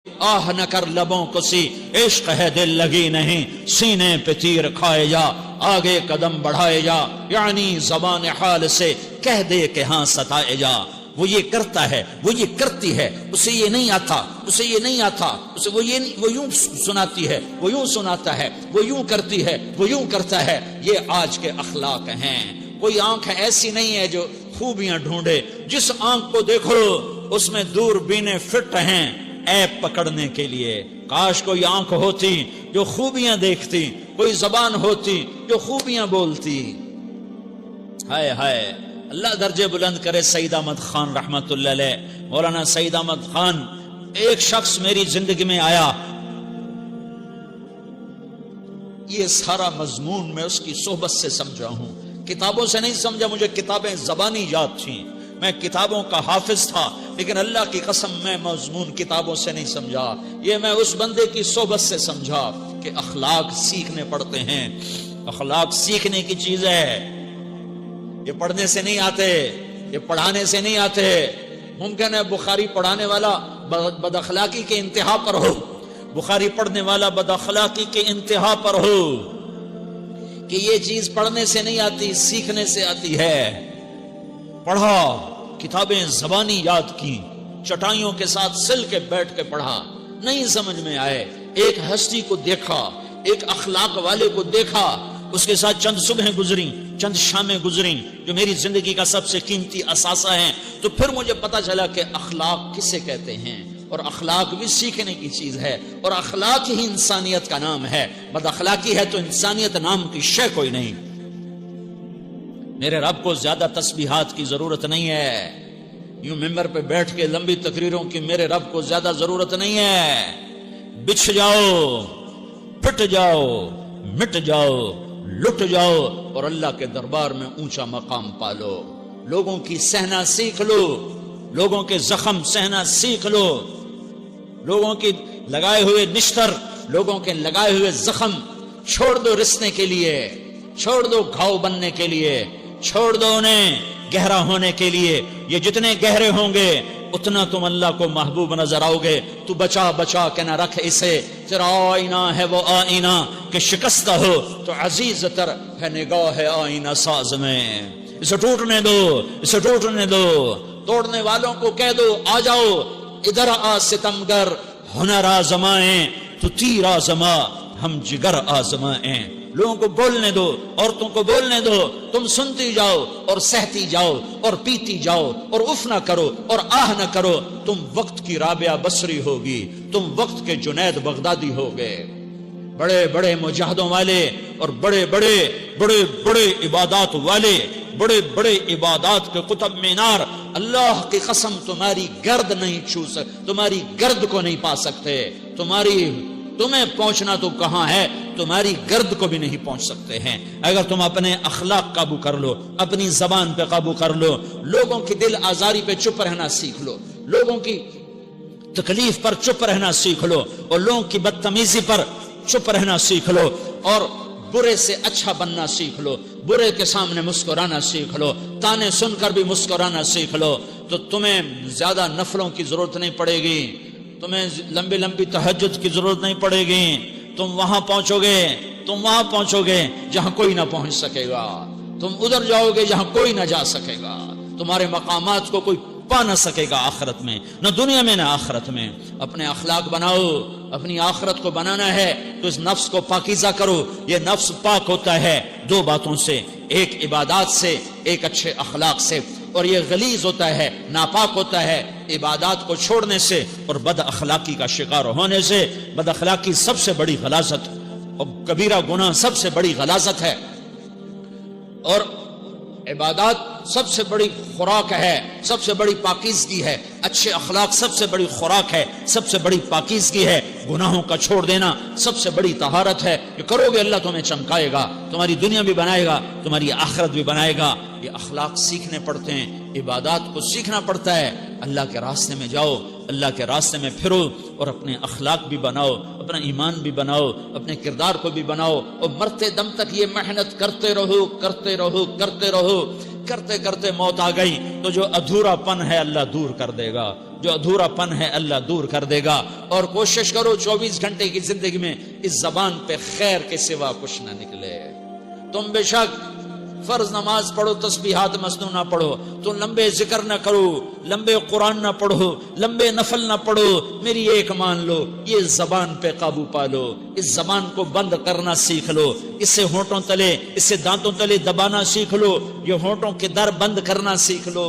آہ نہ کر لبوں کو سی، عشق ہے دل لگی نہیں، سینے پہ تیر کھائے جا، آگے قدم بڑھائے جا، یعنی زبان حال سے کہہ دے کہ ہاں ستائے جا۔ وہ یہ کرتا ہے، وہ یہ کرتی ہے، اسے یہ نہیں آتا، اسے یہ نہیں آتا، اسے وہ یوں سناتی ہے، وہ یوں سناتا ہے، وہ یوں کرتی ہے، وہ یوں کرتا ہے۔ یہ آج کے اخلاق ہیں۔ کوئی آنکھ ایسی نہیں ہے جو خوبیاں ڈھونڈے، جس آنکھ کو دیکھو اس میں دوربینیں فٹ ہیں عیب پکڑنے کے لیے۔ کاش کوئی آنکھ ہوتی جو خوبیاں دیکھتی، کوئی زبان ہوتی جو خوبیاں بولتی۔ ہائے ہائے، اللہ درجے بلند کرے سعید احمد خان رحمت اللہ علیہ۔ مولانا سعید احمد خان، ایک شخص میری زندگی میں آیا، یہ سارا مضمون میں اس کی صحبت سے سمجھا ہوں، کتابوں سے نہیں سمجھا۔ مجھے کتابیں زبانی یاد تھیں، میں کتابوں کا حافظ تھا، لیکن اللہ کی قسم میں مضمون کتابوں سے نہیں سمجھا، یہ میں اس بندے کی صحبت سے سمجھا کہ اخلاق سیکھنے پڑتے ہیں۔ اخلاق سیکھنے کی چیز ہے، یہ پڑھنے سے نہیں آتے، یہ پڑھانے سے نہیں آتے۔ ممکن ہے بخاری پڑھانے والا بد اخلاقی کے انتہا پر ہو، بخاری پڑھنے والا بد اخلاقی کے انتہا پر ہو، کہ یہ چیز پڑھنے سے نہیں آتی، سیکھنے سے آتی ہے۔ پڑھا، کتابیں زبانی یاد کی، چٹائیوں کے ساتھ سل کے بیٹھ کے پڑھا، نہیں سمجھ میں آئے، ایک ہستی کو دیکھا، ایک اخلاق والے کو دیکھا، اس کے ساتھ چند صبحیں گزری، چند شامیں گزری جو میری زندگی کا سب سے قیمتی اثاثہ ہیں، تو پھر مجھے پتا چلا کہ اخلاق کسے کہتے ہیں، اور اخلاق بھی سیکھنے کی چیز ہے، اور اخلاق ہی انسانیت کا نام ہے۔ بد اخلاقی ہے تو انسانیت نام کی شے کوئی نہیں۔ میرے رب کو زیادہ تسبیحات کی ضرورت نہیں ہے، یوں ممبر پہ بیٹھ کے لمبی تقریروں کی میرے رب کو زیادہ ضرورت نہیں ہے۔ بچھ جاؤ، پٹ جاؤ، مٹ جاؤ، لٹ جاؤ، اور اللہ کے دربار میں اونچا مقام پالو۔ لوگوں کی سہنا سیکھ لو، لوگوں کے زخم سہنا سیکھ لو، لوگوں کی لگائے ہوئے نشتر، لوگوں کے لگائے ہوئے زخم چھوڑ دو رسنے کے لیے، چھوڑ دو گھاؤ بننے کے لیے، چھوڑ دو انہیں گہرا ہونے کے لیے۔ یہ جتنے گہرے ہوں گے اتنا تم اللہ کو محبوب نظر آؤ گے۔ تو بچا بچا کے نہ رکھ اسے، تیرا آئینہ ہے وہ آئینہ کہ شکستہ ہو تو عزیز تر ہے نگاہ آئینہ ساز میں۔ اسے ٹوٹنے دو، اسے ٹوٹنے دو۔ توڑنے والوں کو کہہ دو آ جاؤ ادھر آ ستمگر، ہنر آزمائیں تو تیر آزما، ہم جگر آزمائیں۔ لوگوں کو بولنے دو، عورتوں کو بولنے دو، تم سنتی جاؤ اور سہتی جاؤ اور پیتی جاؤ اور اف نہ کرو اور آہ نہ کرو۔ تم وقت کی رابعہ بصری ہوگی، تم وقت کے جنید بغدادی ہوگے۔ بڑے بڑے مجاہدوں والے اور بڑے بڑے بڑے بڑے عبادات والے، بڑے بڑے عبادات کے قطب مینار، اللہ کی قسم تمہاری گرد نہیں چھو سکتے، تمہاری گرد کو نہیں پا سکتے۔ تمہیں پہنچنا تو کہاں ہے، تمہاری گرد کو بھی نہیں پہنچ سکتے ہیں۔ اگر تم اپنے اخلاق قابو کر لو، اپنی زبان پہ قابو کر لو، لوگوں کی دل آزاری پہ چپ رہنا سیکھ لو، لوگوں کی تکلیف پر چپ رہنا سیکھ لو، اور لوگوں کی بدتمیزی پر چپ رہنا سیکھ لو، اور برے سے اچھا بننا سیکھ لو، برے کے سامنے مسکرانا سیکھ لو، تانے سن کر بھی مسکرانا سیکھ لو، تو تمہیں زیادہ نفلوں کی ضرورت نہیں پڑے گی، تمہیں لمبی لمبی تہجد کی ضرورت نہیں پڑے گی۔ تم وہاں پہنچو گے، تم وہاں پہنچو گے جہاں کوئی نہ پہنچ سکے گا، تم ادھر جاؤ گے جہاں کوئی نہ جا سکے گا، تمہارے مقامات کو کوئی پا نہ سکے گا آخرت میں، نہ دنیا میں نہ آخرت میں۔ اپنے اخلاق بناؤ، اپنی آخرت کو بنانا ہے تو اس نفس کو پاکیزہ کرو۔ یہ نفس پاک ہوتا ہے دو باتوں سے، ایک عبادات سے، ایک اچھے اخلاق سے، اور یہ غلیظ ہوتا ہے، ناپاک ہوتا ہے عبادات کو چھوڑنے سے اور بد اخلاقی کا شکار ہونے سے۔ بد اخلاقی سب سے بڑی غلاظت اور کبیرہ گناہ سب سے بڑی غلاظت ہے، اور عبادات سب سے بڑی خوراک ہے، سب سے بڑی پاکیزگی ہے۔ اچھے اخلاق سب سے بڑی خوراک ہے، سب سے بڑی پاکیزگی ہے۔ گناہوں کا چھوڑ دینا سب سے بڑی طہارت ہے۔ یہ کرو گے اللہ تمہیں چمکائے گا، تمہاری دنیا بھی بنائے گا، تمہاری آخرت بھی بنائے گا۔ یہ اخلاق سیکھنے پڑتے ہیں، عبادات کو سیکھنا پڑتا ہے۔ اللہ کے راستے میں جاؤ، اللہ کے راستے میں پھرو، اور اپنے اخلاق بھی بناؤ، اپنا ایمان بھی بناؤ، اپنے کردار کو بھی بناؤ، اور مرتے دم تک یہ محنت کرتے رہو کرتے رہو کرتے رہو کرتے کرتے موت آ گئی تو جو ادھورا پن ہے اللہ دور کر دے گا، جو ادھورا پن ہے اللہ دور کر دے گا۔ اور کوشش کرو 24 گھنٹے کی زندگی میں اس زبان پہ خیر کے سوا کچھ نہ نکلے۔ تم بے شک فرض نماز پڑھو، تسبیحات مسنون نہ پڑھو، تو لمبے ذکر نہ کرو، لمبے قرآن نہ پڑھو، لمبے نفل نہ پڑھو، میری ایک مان لو، یہ زبان پہ قابو پالو، اس زبان کو بند کرنا سیکھ لو، اس سے ہونٹوں تلے، اس سے دانتوں تلے دبانا سیکھ لو، یہ ہونٹوں کے در بند کرنا سیکھ لو۔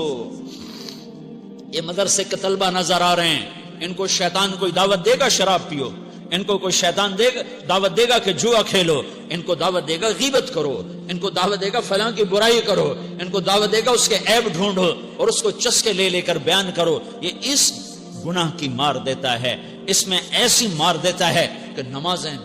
یہ مدرسے کے طلبہ نظر آ رہے ہیں، ان کو شیطان کوئی دعوت دے گا شراب پیو، ان کو کوئی شیطان دعوت دے گا کہ جوا کھیلو، ان کو دعوت دے گا غیبت کرو، ان کو دعوت دے گا فلاں کی برائی کرو، ان کو دعوت دے گا اس کے عیب ڈھونڈو اور اس کو چسکے لے لے کر بیان کرو۔ یہ اس گناہ کی مار دیتا ہے، اس میں ایسی مار دیتا ہے کہ نمازیں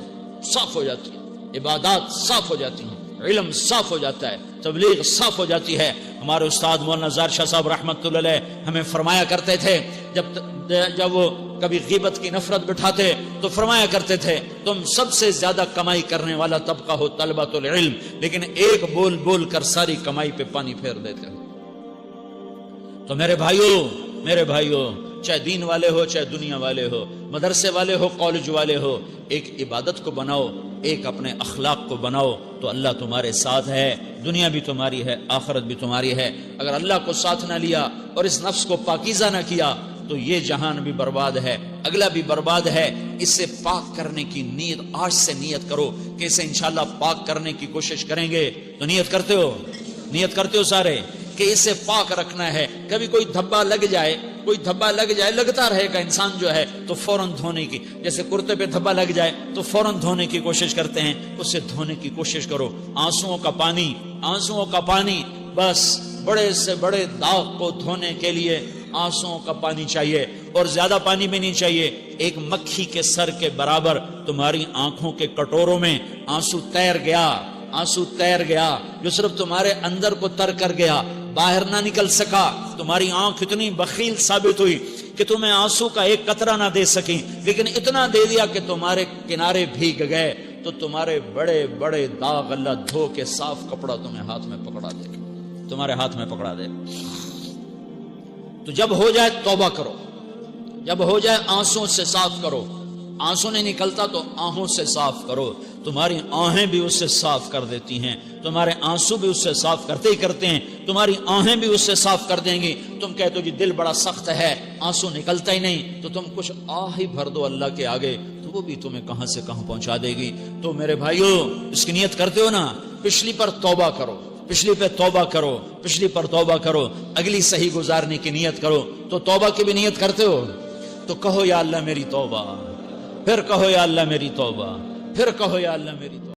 صاف ہو جاتی ہیں، عبادات صاف ہو جاتی ہیں، علم صاف ہو جاتا ہے، تبلیغ صاف ہو جاتی ہے۔ ہمارے استاد مولانا زار شاہ صاحب رحمۃ اللہ علیہ ہمیں فرمایا کرتے تھے، جب وہ کبھی غیبت کی نفرت بٹھاتے تو فرمایا کرتے تھے تم سب سے زیادہ کمائی کرنے والا طبقہ ہو طلبۃ العلم، لیکن ایک بول بول کر ساری کمائی پہ پانی پھیر دیتے ہو۔ تو میرے بھائیوں چاہے دین والے ہو چاہے دنیا والے ہو، مدرسے والے ہو کالج والے ہو، ایک عبادت کو بناؤ، ایک اپنے اخلاق کو بناؤ تو اللہ تمہارے ساتھ ہے، دنیا بھی تمہاری ہے، آخرت بھی تمہاری ہے۔ اگر اللہ کو ساتھ نہ لیا اور اس نفس کو پاکیزہ نہ کیا تو یہ جہان بھی برباد ہے، اگلا بھی برباد ہے۔ اس سے پاک کرنے کی نیت آج سے نیت کرو کہ اسے انشاءاللہ پاک کرنے کی کوشش کریں گے۔ تو نیت کرتے ہو سارے کہ اسے پاک رکھنا ہے۔ کبھی کوئی دھبا لگ جائے لگتا رہے گا، انسان جو ہے تو فوراً دھونے کی، جیسے کرتے پہ دھبا لگ جائے تو فوراً دھونے کی کوشش کرتے ہیں، اسے دھونے کی کوشش کرو۔ آنسوؤں کا پانی بس بڑے سے بڑے داغ کو دھونے کے لیے آنسوؤں کا پانی چاہیے، اور زیادہ پانی بھی نہیں چاہیے۔ ایک مکھی کے سر کے برابر تمہاری آنکھوں کے کٹوروں میں آنسو تیر گیا جو صرف تمہارے اندر کو تر کر گیا، باہر نہ نکل سکا۔ تمہاری آنکھ اتنی بخیل ثابت ہوئی کہ تمہیں آنسو کا ایک قطرہ نہ دے سکی، لیکن اتنا دے دیا کہ تمہارے کنارے بھیگ گئے۔ تو تمہارے بڑے بڑے داغ اللہ دھو کے صاف کپڑا تمہیں ہاتھ میں پکڑا دے۔ تو جب ہو جائے توبہ کرو، جب ہو جائے آنسوں سے صاف کرو۔ آنسو نہیں نکلتا تو آہوں سے صاف کرو، تمہاری آہیں بھی اس سے صاف کر دیتی ہیں، تمہارے آنسو بھی اس سے صاف کرتے ہیں، تمہاری آہیں بھی اس سے صاف کر دیں گی۔ تم کہتے ہو جی دل بڑا سخت ہے، آنسو نکلتا ہی نہیں، تو تم کچھ آہ ہی بھر دو اللہ کے آگے، تو وہ بھی تمہیں کہاں سے کہاں پہنچا دے گی۔ تو میرے بھائیو اس کی نیت کرتے ہو نا، پچھلی پر توبہ کرو، پچھلی پر توبہ کرو، اگلی صحیح گزارنے کی نیت کرو۔ تو توبہ کی بھی نیت کرتے ہو تو کہو یا اللہ میری توبہ، پھر کہو یا اللہ میری توبہ، پھر کہو یا اللہ میری توبہ۔